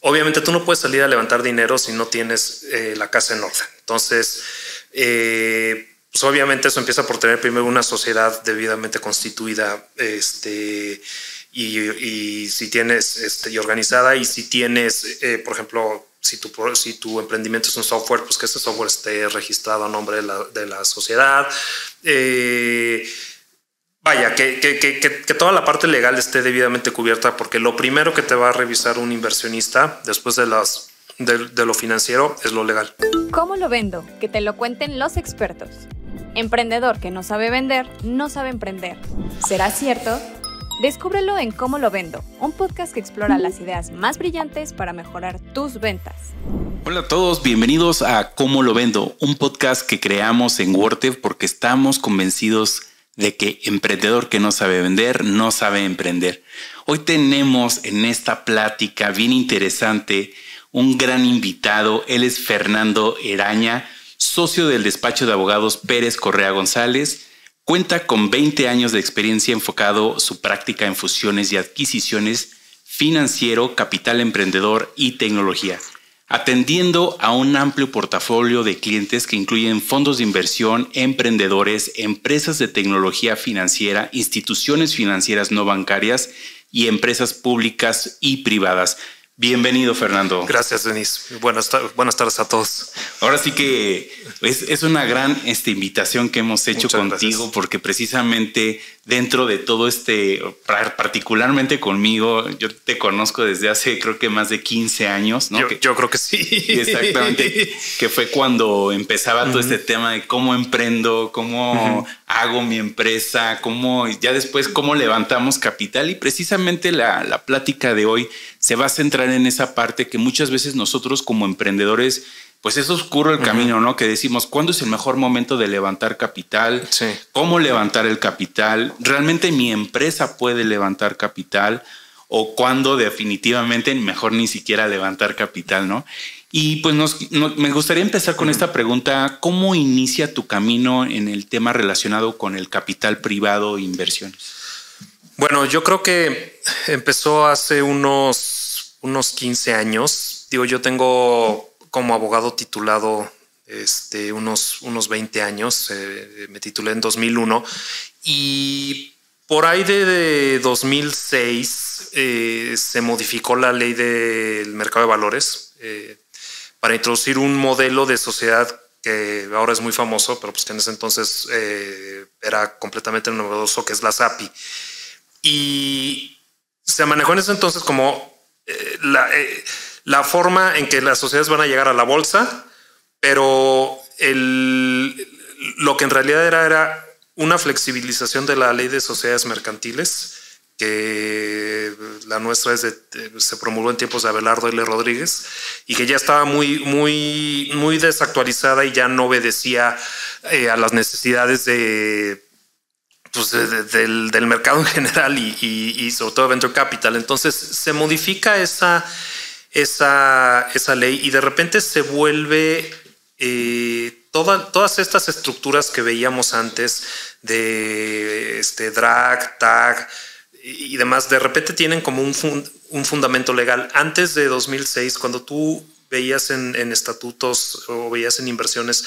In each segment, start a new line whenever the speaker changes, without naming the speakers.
obviamente tú no puedes salir a levantar dinero si no tienes la casa en orden. Entonces, pues obviamente eso empieza por tener primero una sociedad debidamente constituida, y si tienes y organizada, y si tienes, por ejemplo, si tu emprendimiento es un software, pues que ese software esté registrado a nombre de la sociedad. Vaya, que toda la parte legal esté debidamente cubierta, porque lo primero que te va a revisar un inversionista después de lo financiero es lo legal.
¿Cómo lo vendo? Que te lo cuenten los expertos. Emprendedor que no sabe vender, no sabe emprender. ¿Será cierto? Descúbrelo en Cómo lo vendo, un podcast que explora las ideas más brillantes para mejorar tus ventas.
Hola a todos, bienvenidos a Cómo lo vendo, un podcast que creamos en WordTech porque estamos convencidos de que emprendedor que no sabe vender, no sabe emprender. Hoy tenemos en esta plática bien interesante un gran invitado. Él es Fernando Eraña, socio del despacho de abogados Pérez Correa González. Cuenta con 20 años de experiencia enfocado su práctica en fusiones y adquisiciones, financiero, capital emprendedor y tecnología, atendiendo a un amplio portafolio de clientes que incluyen fondos de inversión, emprendedores, empresas de tecnología financiera, instituciones financieras no bancarias y empresas públicas y privadas. Bienvenido, Fernando.
Gracias, Denis. Buenas tardes a todos.
Ahora sí que es una gran invitación que hemos hecho
Muchas
contigo,
gracias.
porque precisamente dentro de todo particularmente conmigo, yo te conozco desde hace creo que más de 15 años, ¿no?
Yo creo que sí.
Exactamente, que fue cuando empezaba todo este tema de cómo emprendo, cómo hago mi empresa, ya después cómo levantamos capital, y precisamente la plática de hoy se va a centrar en esa parte que muchas veces nosotros como emprendedores, pues es oscuro el camino, ¿no? Que decimos, ¿cuándo es el mejor momento de levantar capital?
Sí.
¿Cómo levantar el capital? ¿Realmente mi empresa puede levantar capital? ¿O cuándo definitivamente mejor ni siquiera levantar capital, ¿no? Y pues me gustaría empezar con esta pregunta. ¿Cómo inicia tu camino en el tema relacionado con el capital privado e inversiones?
Bueno, yo creo que empezó hace unos 15 años. Digo, yo tengo como abogado titulado unos 20 años. Me titulé en 2001 y por ahí de 2006 se modificó la ley del mercado de valores para introducir un modelo de sociedad que ahora es muy famoso, pero pues que en ese entonces era completamente novedoso, que es la SAPI. Y se manejó en ese entonces como la forma en que las sociedades van a llegar a la bolsa, pero lo que en realidad era una flexibilización de la ley de sociedades mercantiles, que la nuestra se promulgó en tiempos de Abelardo L. Rodríguez, y que ya estaba muy desactualizada y ya no obedecía a las necesidades del mercado en general y sobre todo venture capital. Entonces se modifica esa ley y de repente se vuelve todas estas estructuras que veíamos antes de DRAG, TAG y demás, de repente tienen como un fundamento legal. Antes de 2006, cuando tú veías en estatutos o veías en inversiones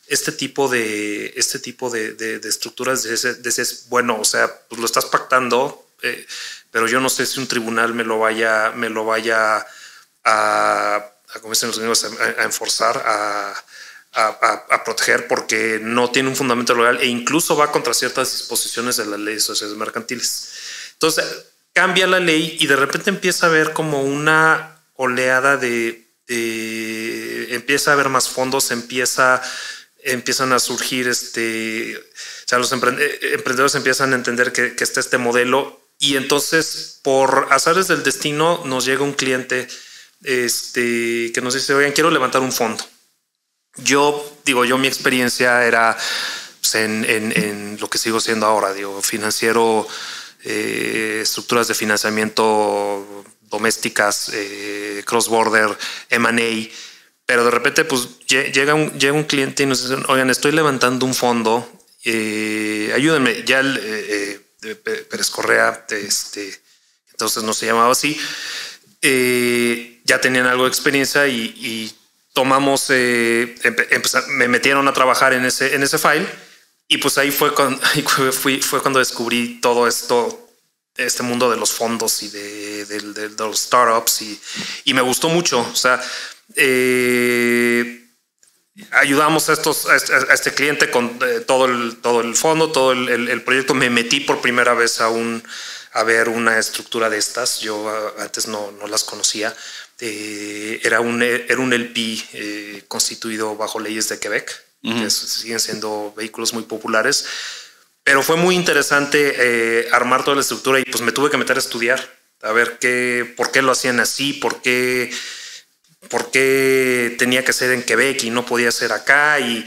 este tipo de estructuras, decías, bueno, o sea, pues lo estás pactando, pero yo no sé si un tribunal me lo vaya como dicen los amigos, a enforzar, a proteger, porque no tiene un fundamento legal e incluso va contra ciertas disposiciones de la ley de sociedades mercantiles. Entonces cambia la ley y de repente empieza a haber como una oleada empieza a haber más fondos, empiezan a surgir, o sea, los emprendedores empiezan a entender que está este modelo, y entonces por azares del destino nos llega un cliente que nos dice, oigan, quiero levantar un fondo. Mi experiencia era pues, en lo que sigo siendo ahora, financiero, estructuras de financiamiento domésticas, cross-border, M&A, pero de repente pues llega un cliente y nos dice, oigan, estoy levantando un fondo, ayúdenme. Ya Pérez Correa, entonces no se llamaba así, ya tenían algo de experiencia y tomamos, me metieron a trabajar en ese file y pues ahí fue cuando descubrí todo esto, este mundo de los fondos y de los startups y me gustó mucho. O sea, ayudamos a este cliente con todo el fondo, todo el proyecto. Me metí por primera vez a ver una estructura de estas. Yo antes no las conocía. Era un LP constituido bajo leyes de Quebec, que siguen siendo vehículos muy populares. Pero fue muy interesante armar toda la estructura y pues me tuve que meter a estudiar, a ver por qué lo hacían así, por qué tenía que ser en Quebec y no podía ser acá. Y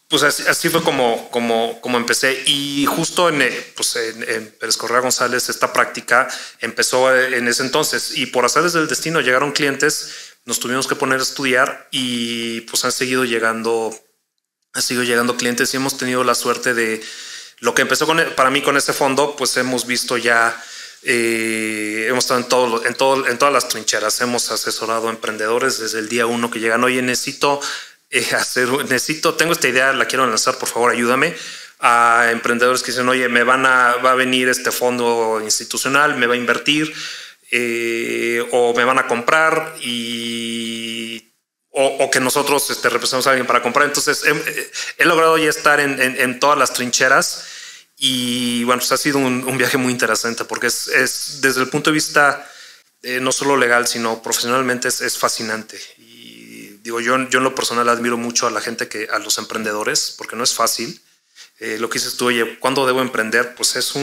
pues así fue como empecé. Y justo en Pérez Correa González esta práctica empezó en ese entonces. Y por azares del destino llegaron clientes, nos tuvimos que poner a estudiar y pues han seguido llegando clientes y hemos tenido la suerte de lo que empezó para mí con ese fondo, pues hemos visto ya. Hemos estado en todas las trincheras. Hemos asesorado a emprendedores desde el día 1 que llegan. Oye, tengo esta idea, la quiero lanzar, por favor, ayúdame. A emprendedores que dicen, oye, va a venir este fondo institucional, me va a invertir o me van a comprar o que nosotros representamos a alguien para comprar. Entonces he logrado ya estar en todas las trincheras. Y bueno, pues ha sido un viaje muy interesante porque es desde el punto de vista no solo legal, sino profesionalmente es fascinante. Y digo, yo en lo personal admiro mucho a la gente, a los emprendedores, porque no es fácil. Lo que dices tú, oye, ¿cuándo debo emprender? Pues es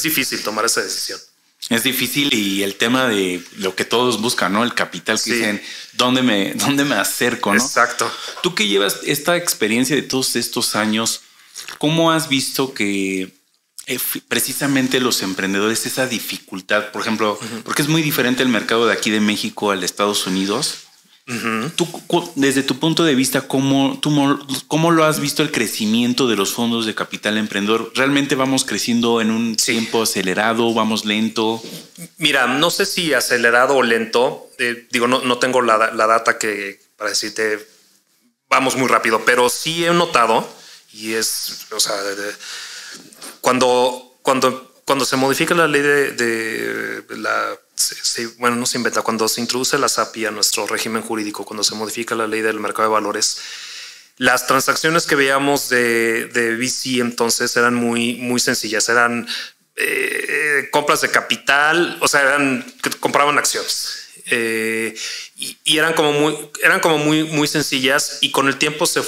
difícil tomar esa decisión.
Es difícil y el tema de lo que todos buscan, ¿no? El capital, que sí. Dicen, ¿dónde me acerco, no?
Exacto.
Tú que llevas esta experiencia de todos estos años, ¿cómo has visto que precisamente los emprendedores, esa dificultad, por ejemplo, porque es muy diferente el mercado de aquí de México al de Estados Unidos? Tú, desde tu punto de vista, ¿cómo lo has visto el crecimiento de los fondos de capital emprendedor? ¿Realmente vamos creciendo en un tiempo acelerado? ¿Vamos lento?
Mira, no sé si acelerado o lento. No tengo la data para decirte vamos muy rápido, pero sí he notado y cuando se modifica la ley no se inventa, cuando se introduce la SAPI a nuestro régimen jurídico, cuando se modifica la ley del mercado de valores, las transacciones que veíamos de VC entonces eran muy, muy sencillas, eran compras de capital, o sea, que compraban acciones y eran como muy, muy sencillas, y con el tiempo se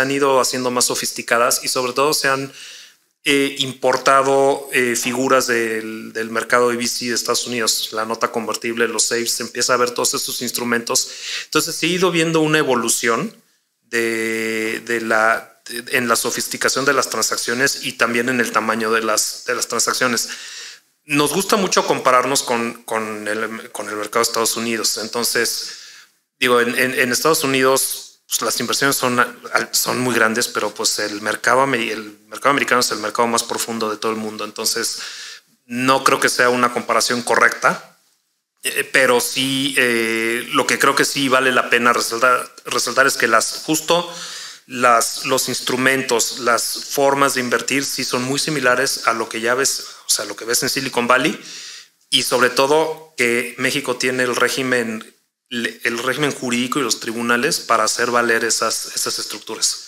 han ido haciendo más sofisticadas y sobre todo se han importado figuras del mercado de VC de Estados Unidos, la nota convertible, los safes, se empieza a ver todos estos instrumentos. Entonces se ha ido viendo una evolución en la sofisticación de las transacciones y también en el tamaño de las transacciones. Nos gusta mucho compararnos con el mercado de Estados Unidos. Entonces, en Estados Unidos, pues las inversiones son muy grandes, pero pues el mercado americano es el mercado más profundo de todo el mundo. Entonces, no creo que sea una comparación correcta, pero sí, lo que creo que sí vale la pena resaltar es que los instrumentos, las formas de invertir sí son muy similares a lo que ya ves, o sea, lo que ves en Silicon Valley, y sobre todo que México tiene el régimen jurídico y los tribunales para hacer valer esas estructuras.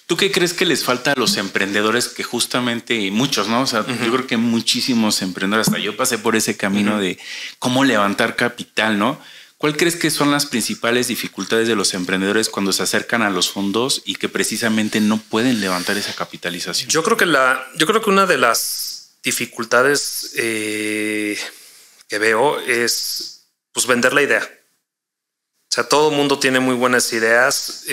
¿Tú qué crees que les falta a los emprendedores? Que justamente muchos, ¿no? O sea, yo creo que muchísimos emprendedores, hasta yo pasé por ese camino de cómo levantar capital, ¿no? ¿Cuál crees que son las principales dificultades de los emprendedores cuando se acercan a los fondos y que precisamente no pueden levantar esa capitalización? Yo creo
que una de las dificultades que veo es pues vender la idea. O sea, todo el mundo tiene muy buenas ideas.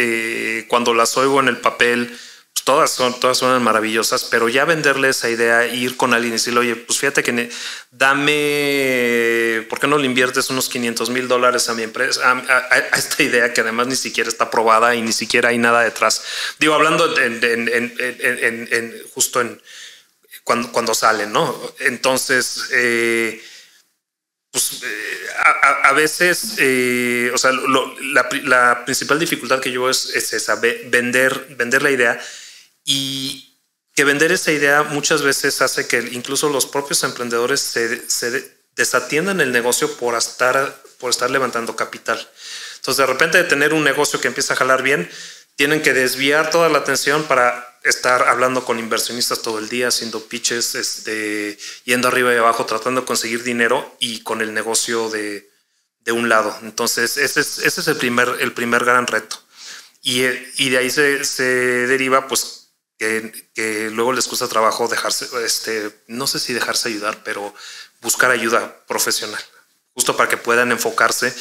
Cuando las oigo en el papel, pues todas son maravillosas, pero ya venderle esa idea, ir con alguien y decirle, oye, pues fíjate que ¿por qué no le inviertes unos $500,000 a mi empresa, a esta idea que además ni siquiera está aprobada y ni siquiera hay nada detrás? Hablando justo cuando salen, ¿no? Entonces, a veces, o sea, la principal dificultad que yo veo es esa, vender la idea, y que vender esa idea muchas veces hace que incluso los propios emprendedores se desatiendan el negocio por estar levantando capital. Entonces, de repente, de tener un negocio que empieza a jalar bien, tienen que desviar toda la atención para estar hablando con inversionistas todo el día, haciendo pitches, yendo arriba y abajo, tratando de conseguir dinero, y con el negocio de un lado. Entonces, ese es el primer gran reto. Y de ahí se deriva, pues, que luego les cuesta trabajo dejarse, no sé si dejarse ayudar, pero buscar ayuda profesional, justo para que puedan enfocarse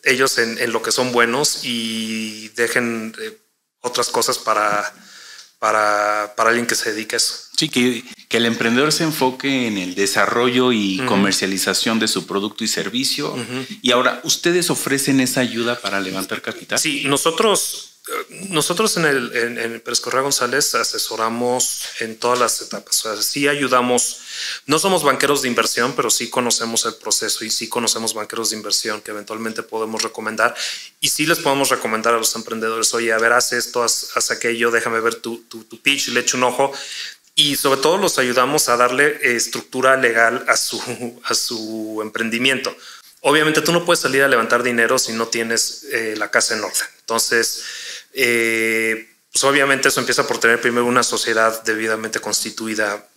ellos en lo que son buenos y dejen otras cosas para alguien que se dedique a eso.
Sí, que el emprendedor se enfoque en el desarrollo y comercialización de su producto y servicio. Y ahora, ¿ustedes ofrecen esa ayuda para levantar capital?
Sí, nosotros en el Pérez Correa González asesoramos en todas las etapas. O sea, sí ayudamos. No somos banqueros de inversión, pero sí conocemos el proceso y sí conocemos banqueros de inversión que eventualmente podemos recomendar, y sí les podemos recomendar a los emprendedores: oye, a ver, haz esto, haz aquello, déjame ver tu pitch, le echo un ojo. Y sobre todo los ayudamos a darle estructura legal a su emprendimiento. Obviamente tú no puedes salir a levantar dinero si no tienes la casa en orden. Entonces, pues obviamente eso empieza por tener primero una sociedad debidamente constituida,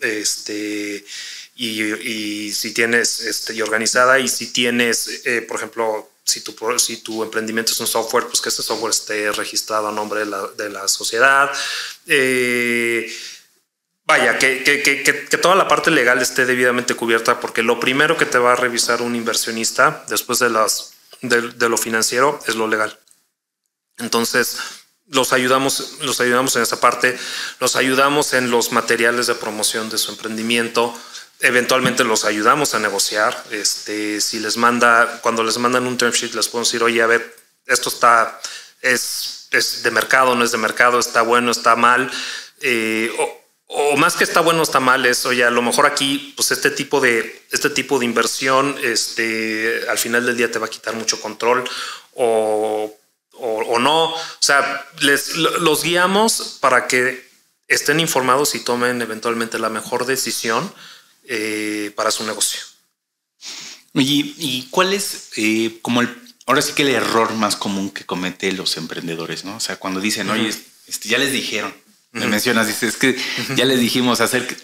y si tienes y organizada, y si tienes, por ejemplo, si tu emprendimiento es un software, pues que ese software esté registrado a nombre de la sociedad. Vaya, que toda la parte legal esté debidamente cubierta, porque lo primero que te va a revisar un inversionista después de lo financiero es lo legal. Entonces, los ayudamos en esa parte, los ayudamos en los materiales de promoción de su emprendimiento. Eventualmente los ayudamos a negociar. Cuando les mandan un term sheet, les podemos decir: oye, a ver, esto es de mercado, no es de mercado, está bueno, está mal. O más que está bueno, está mal, es: oye, a lo mejor aquí, pues este tipo de inversión, al final del día te va a quitar mucho control, o no. O sea, los guiamos para que estén informados y tomen eventualmente la mejor decisión para su negocio.
¿Y cuál es ahora sí que el error más común que cometen los emprendedores, ¿no? O sea, cuando dicen: oye, ya les dijeron, me mencionas, dices, es que ya les dijimos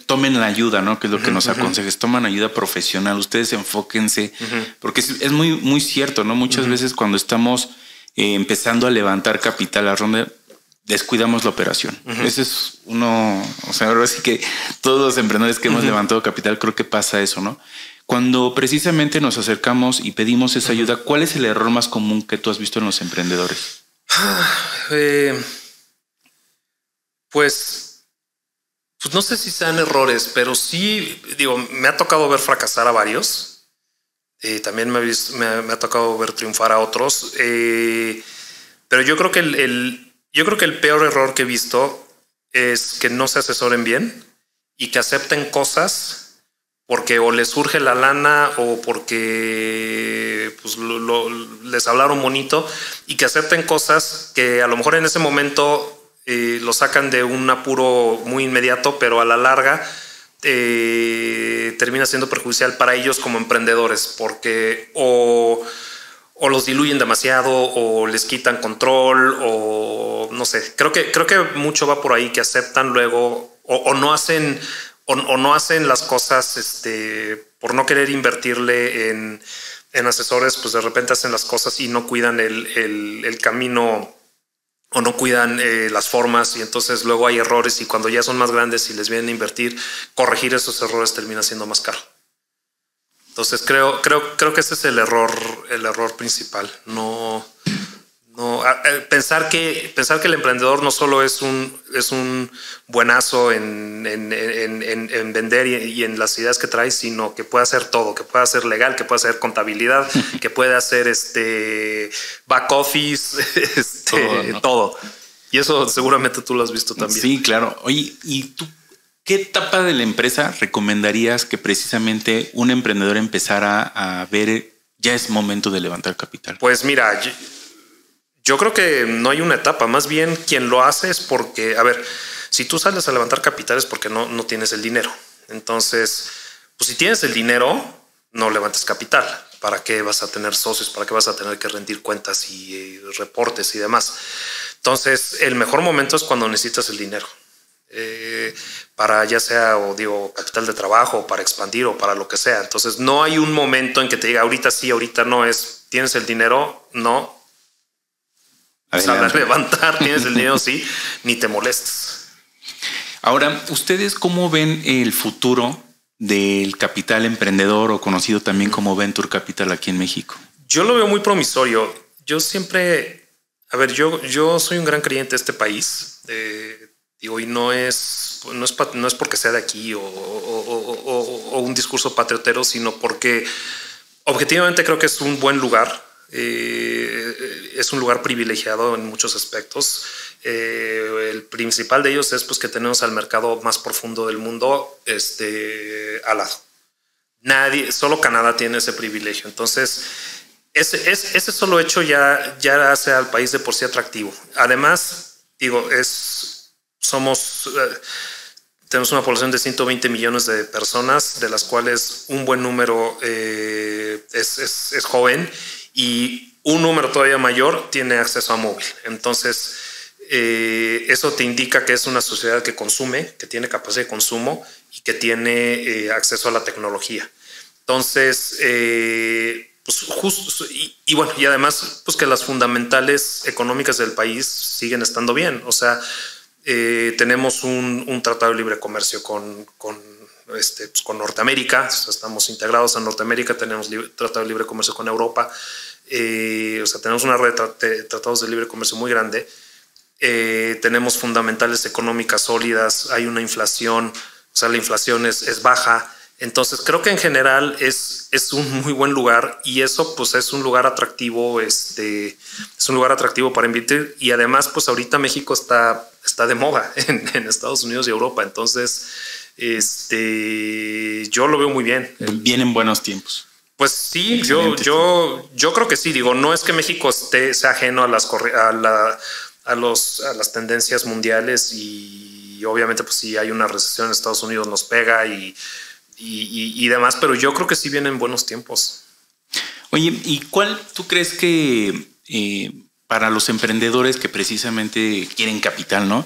tomen la ayuda, ¿no? Que es lo que nos aconsejas, toman ayuda profesional, ustedes enfóquense, porque es muy, muy cierto, ¿no? Muchas veces cuando estamos empezando a levantar capital a ronda, descuidamos la operación. Ese es uno, o sea, ahora sí que todos los emprendedores que hemos levantado capital, creo que pasa eso, ¿no? Cuando precisamente nos acercamos y pedimos esa ayuda, ¿cuál es el error más común que tú has visto en los emprendedores?
Pues no sé si sean errores, pero sí, me ha tocado ver fracasar a varios. También me ha tocado ver triunfar a otros. Pero yo creo que el peor error que he visto es que no se asesoren bien y que acepten cosas porque o les surge la lana o porque pues, les hablaron bonito, y que acepten cosas que a lo mejor en ese momento lo sacan de un apuro muy inmediato, pero a la larga termina siendo perjudicial para ellos como emprendedores, porque o los diluyen demasiado o les quitan control, o no sé. Creo que mucho va por ahí, que aceptan luego o no hacen las cosas por no querer invertirle en asesores. Pues de repente hacen las cosas y no cuidan el camino, o no cuidan las formas, y entonces luego hay errores, y cuando ya son más grandes y les vienen a invertir, corregir esos errores termina siendo más caro. Entonces creo que ese es el error principal. Pensar que el emprendedor no solo es un buenazo en vender y en las ideas que trae, sino que puede hacer todo, que puede hacer legal, que puede hacer contabilidad, que puede hacer back office,
todo, ¿no?
Todo. Y eso seguramente tú lo has visto también.
Sí, claro. Oye, ¿y tú ¿Qué etapa de la empresa recomendarías que precisamente un emprendedor empezara a ver ya es momento de levantar capital?
Pues mira, yo creo que no hay una etapa. Más bien quien lo hace es porque, a ver, si tú sales a levantar capital es porque no tienes el dinero. Entonces, pues si tienes el dinero, no levantes capital. ¿Para qué vas a tener socios? ¿Para qué vas a tener que rendir cuentas y reportes y demás? Entonces, el mejor momento es cuando necesitas el dinero. Para ya sea, o digo, capital de trabajo, para expandir o para lo que sea. Entonces, no hay un momento en que te diga ahorita sí, ahorita no. Es, ¿tienes el dinero? No. Sal a levantar, tienes el dinero, sí, ni te molestes.
Ahora, ¿ustedes cómo ven el futuro del capital emprendedor o conocido también como Venture Capital aquí en México?
Yo lo veo muy promisorio. Yo siempre, a ver, yo soy un gran creyente de este país. Digo, y no es porque sea de aquí o un discurso patriotero, sino porque objetivamente creo que es un buen lugar. Es un lugar privilegiado en muchos aspectos. El principal de ellos es pues que tenemos al mercado más profundo del mundo al lado. Solo Canadá tiene ese privilegio. Entonces, ese solo hecho ya hace al país de por sí atractivo. Además, digo, tenemos una población de 120 millones de personas, de las cuales un buen número es joven y un número todavía mayor tiene acceso a móvil. Entonces, eso te indica que es una sociedad que consume, que tiene capacidad de consumo y que tiene acceso a la tecnología. Entonces, pues justo, y bueno, y además, pues que las fundamentales económicas del país siguen estando bien. O sea, tenemos un tratado de libre comercio con Norteamérica. O sea, estamos integrados a Norteamérica, tenemos tratado de libre comercio con Europa. O sea, tenemos una red de tratados de libre comercio muy grande. Tenemos fundamentales económicas sólidas, hay una inflación, o sea, la inflación es baja. Entonces creo que en general es un muy buen lugar y eso pues es un lugar atractivo, es un lugar atractivo para invertir y además pues ahorita México está de moda en Estados Unidos y Europa. Entonces yo lo veo muy bien.
Vienen buenos tiempos.
Pues sí, yo creo que sí. Digo, no es que México sea ajeno a las tendencias mundiales y obviamente pues si hay una recesión en Estados Unidos nos pega y demás, pero yo creo que sí vienen buenos tiempos.
Oye, ¿y cuál tú crees que para los emprendedores que precisamente quieren capital, ¿no?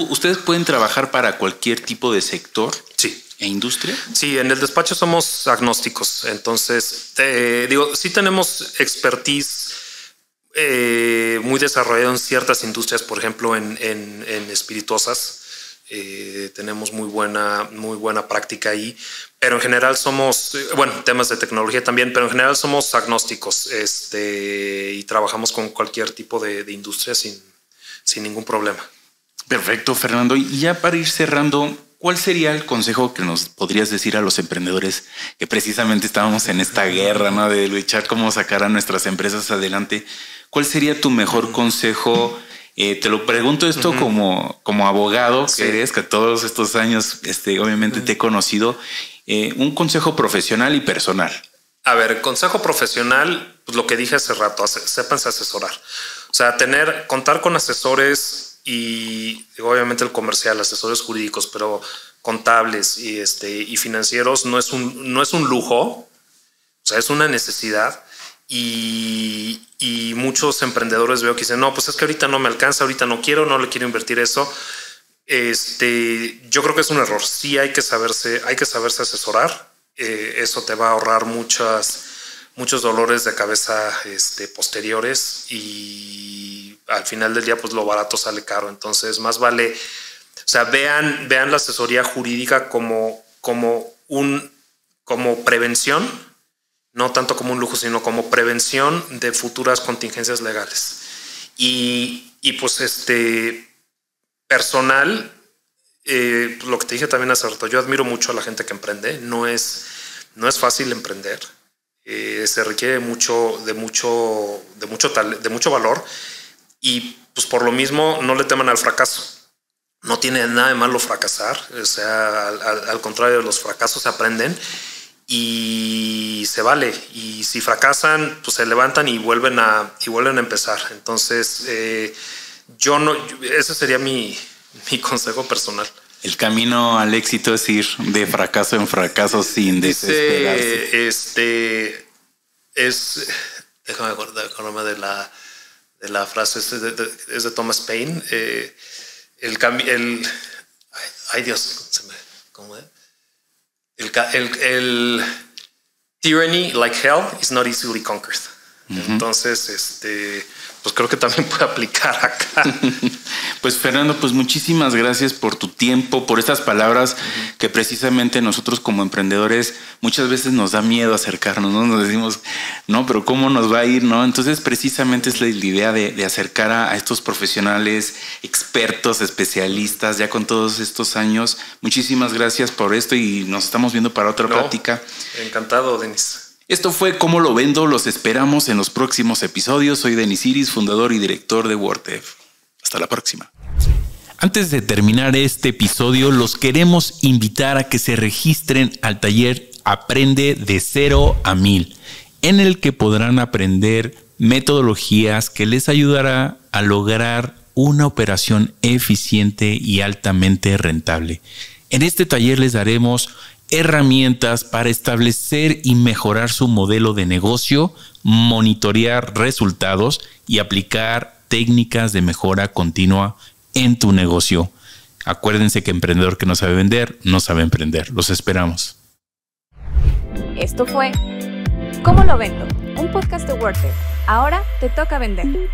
¿Ustedes pueden trabajar para cualquier tipo de sector?
Sí.
¿E industria?
Sí, en el despacho somos agnósticos. Entonces, sí tenemos expertise muy desarrollado en ciertas industrias, por ejemplo, en espirituosas. Tenemos muy buena práctica ahí, pero en general somos, temas de tecnología también, pero en general somos agnósticos y trabajamos con cualquier tipo de industria sin ningún problema.
Perfecto, Fernando. Y ya para ir cerrando, ¿cuál sería el consejo que nos podrías decir a los emprendedores que precisamente estábamos en esta guerra, ¿no? De luchar cómo sacar a nuestras empresas adelante? ¿Cuál sería tu mejor consejo? Te lo pregunto esto como abogado que eres, que todos estos años obviamente te he conocido. Un consejo profesional y personal.
A ver, consejo profesional, pues lo que dije hace rato, sépanse asesorar. O sea, contar con asesores y obviamente el comercial, asesores jurídicos, pero contables y financieros no es un lujo, o sea, es una necesidad. Y muchos emprendedores veo que dicen, no, pues es que ahorita no me alcanza, ahorita no le quiero invertir eso. Yo creo que es un error. Sí hay que saberse asesorar. Eso te va a ahorrar muchos dolores de cabeza posteriores y al final del día pues lo barato sale caro. Entonces más vale, o sea, vean la asesoría jurídica como prevención, no tanto como un lujo, sino como prevención de futuras contingencias legales. Y pues personal, lo que te dije también hace rato, yo admiro mucho a la gente que emprende. No es fácil emprender. Se requiere mucho valor y pues por lo mismo no le teman al fracaso. no tiene nada de malo fracasar. O sea, al contrario, los fracasos se aprenden y se vale. Y si fracasan, pues se levantan y vuelven a empezar. Entonces, ese sería mi consejo personal.
El camino al éxito es ir de fracaso en fracaso sin desesperarse.
Déjame acordarme de la frase, es de Thomas Paine. Ay Dios, ¿cómo es? El tyranny, like hell, is not easily conquered. Entonces, pues creo que también puede aplicar acá.
Pues Fernando, pues muchísimas gracias por tu tiempo, por estas palabras que precisamente nosotros como emprendedores muchas veces nos da miedo acercarnos, ¿no? Nos decimos, no, pero ¿cómo nos va a ir? ¿No? Entonces precisamente es la idea de acercar a estos profesionales, expertos, especialistas, ya con todos estos años. Muchísimas gracias por esto y nos estamos viendo para otra plática.
Encantado, Denis.
Esto fue Cómo lo vendo. Los esperamos en los próximos episodios. Soy Denis Iris, fundador y director de WordDev. Hasta la próxima. Antes de terminar este episodio, los queremos invitar a que se registren al taller Aprende de 0 a 1000, en el que podrán aprender metodologías que les ayudará a lograr una operación eficiente y altamente rentable. En este taller les daremos herramientas para establecer y mejorar su modelo de negocio, monitorear resultados y aplicar técnicas de mejora continua en tu negocio. Acuérdense que emprendedor que no sabe vender, no sabe emprender. Los esperamos.
Esto fue ¿Cómo lo vendo? Un podcast de WordDev. Ahora te toca vender.